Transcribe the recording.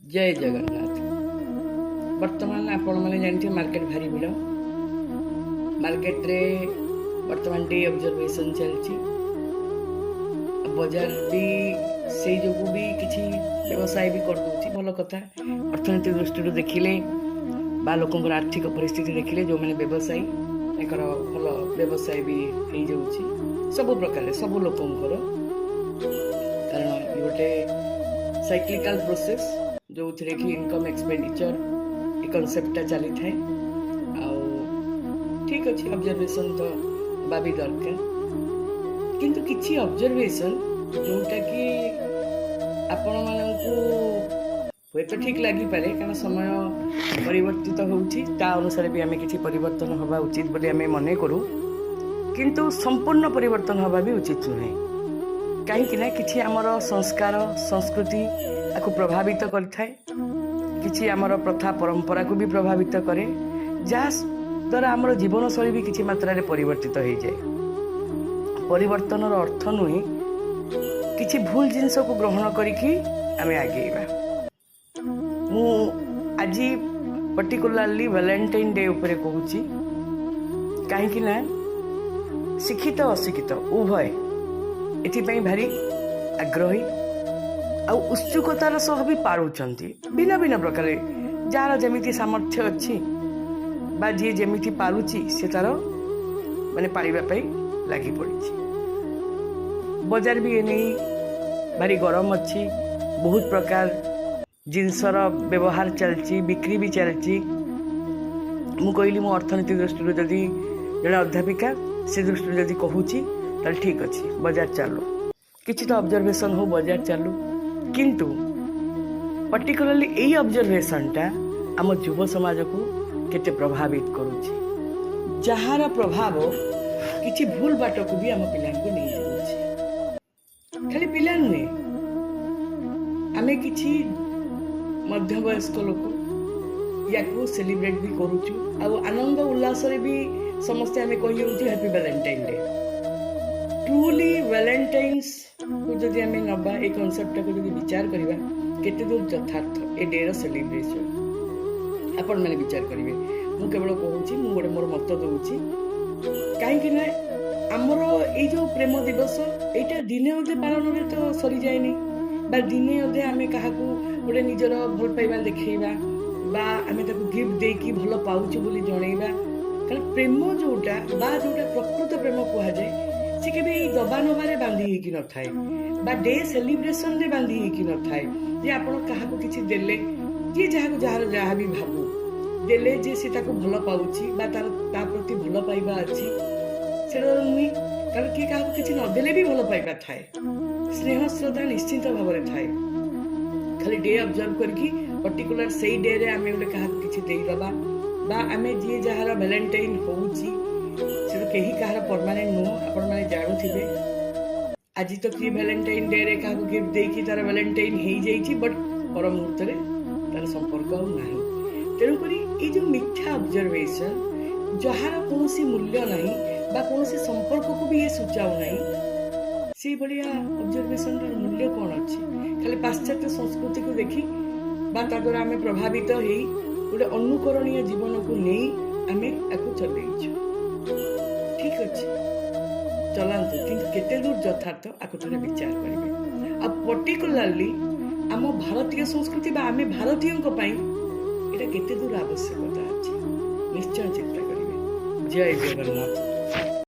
जय जगन्नाथ। वर्तमान आपण मैंने जानते मार्केट भारी भिड़ मार्केट रे वर्तमान डे ऑब्जर्वेशन चलती बजार भी से जो भी किसी व्यवसाय भी कर दूची भल कथा अर्थनीति दृष्टि देखिले बा लोक आर्थिक परिस्थिति देखिले जो मैंने व्यवसायी एक भल व्यवसाय भी हो जाऊँगी सब प्रकार सब लोकंर कारण ये गोटे साइक्लिकल प्रोसेस जो थे कि इनकम एक्सपेंडिचर ये कनसेप्टा चली थाए ठीक अच्छे ऑब्जर्वेशन तो बाबी दरकार किंतु किसी ऑब्जर्वेशन जोटा कि आपण मानू हे तो ठीक लगी पारे कारण समय परिवर्तित होता अनुसार भी आम किसी परिवर्तन हवा उचित बोली आम मन करूँ किंतु संपूर्ण परिवर्तन हवा भी उचित नुहे कहीं किसी आमर संस्कार संस्कृति को प्रभावित करें किसी आमर प्रथा परंपरा को भी प्रभावित करे जहाँ द्वारा आमर जीवन शैली भी किसी मात्रा परिवर्तित हो जाए परिवर्तन अर्थ नुहे किसी भूल जिनस को ग्रहण करिकी आमे आगेवा मु आज पर्टिकुलरली वैलेंटाइन डे उपरे कहूची कहीं ना शिक्षित अशिक्षित उभय एथि भारी आग्रही आ उत्सुकतार सह भी पारुचंती भिन्न भिन्न प्रकार जार जमी सामर्थ्य अच्छी बा जी जमी पारुची से तार माने पालिबापी लगी पड़ी बजार भी एने भारी गरम अच्छी बहुत प्रकार जिनसर व्यवहार चलची बिक्री भी चलची मु कहली मो अर्थनीति दृष्टि जदि जड़े अध्यापिका से दृष्टि जदि कहूची ताल ठीक अच्छी बजार चालू किसी तो ऑब्जर्वेशन हो बजार चालू किंतु पर्टिकुलरली यही ऑब्जर्वेशनटा आम युव समाज को केते प्रभावित करुछि जहार प्रभाव किसी भूल बाट को भी आम पिला को नहीं जाउछि खाली पिला नुहे आमे किसी मध्यवयस्क लोक या सेलिब्रेट भी करुछु आ आनंद उल्लास रे भी समस्ते आमे कहि होउछि happy valentine day truly valentines को जदि आमे नबा ए कांसेप्ट को जदि विचार करबा केते दूर यथार्थ ए डे रो सेलिब्रेशन आपण माने विचार करिवे मु केवल कहूछि मु गोटे मोर मत दउछि काहे ना आमर ए जो प्रेम दिवस एटा दिने अधे पालन रे तो सरी जाय नै बा दिने अधे आमे काहाकू गोटे निजर भल पाइबा देखैबा बा आमे ताकू गिफ्ट देकी भल पाउछु बोली जणैबा कारण प्रेम जोटा बा जोटा प्रकृत प्रेम कुहा जाय से केबे दबा नबारे बांधी हेकी न थाए बा डे सेलिब्रेशन रे बांधी हेकी न थाए जे आपण काहाकू किछि देले जे जहाकू जहार जहा भी भाबू देले जे से ताकू भल पाउछि बा तार ता प्रति भल पाइबा अछि सेडा नुई कारण कि काहाकू किछि न देले भी भल पाइबा थाए स्नेह श्रद्धा निश्चित भाव में थाए खाली डे ऑब्जर्व करके पर्टिकुलर से डे रे आमे गोटे काहाकू किछि देई दबा बा आमे जे जहार वैलेंटाइन होउछि से तो कहीं कहार परमानेंट नुह आपण माने जानु थिबे आज तो कि वैलेंटाइन डे रे काहाकू गिफ्ट देकी तार वैलेंटाइन हेई जाईछि बट पर मुहूर्त रे तार संपर्क नाही तेणु करी ए जो मिथ्या ऑब्जर्वेशन जहार कोनोसी मूल्य नाही बा कोनोसी संपर्क को भी ये सूचाउ नाही से बढ़िया ऑब्जर्वेशन र मूल्य कौन अच्छी खाली पाश्चात्य संस्कृति को देखी बा द्वारा आम प्रभावित हो गोटे अनुकरणीय जीवन को नहीं आम आपको चलैछु ठीक अच्छे चलांतु किंतु केते दूर यथार्थ आपको थोड़े विचार करेंगे आ पर्टिकुलरली आम भारतीय संस्कृति बा आम भारतीय एटा केते दूर आवश्यकता अच्छी निश्चय चिंता करेंगे जय जगन्नाथ।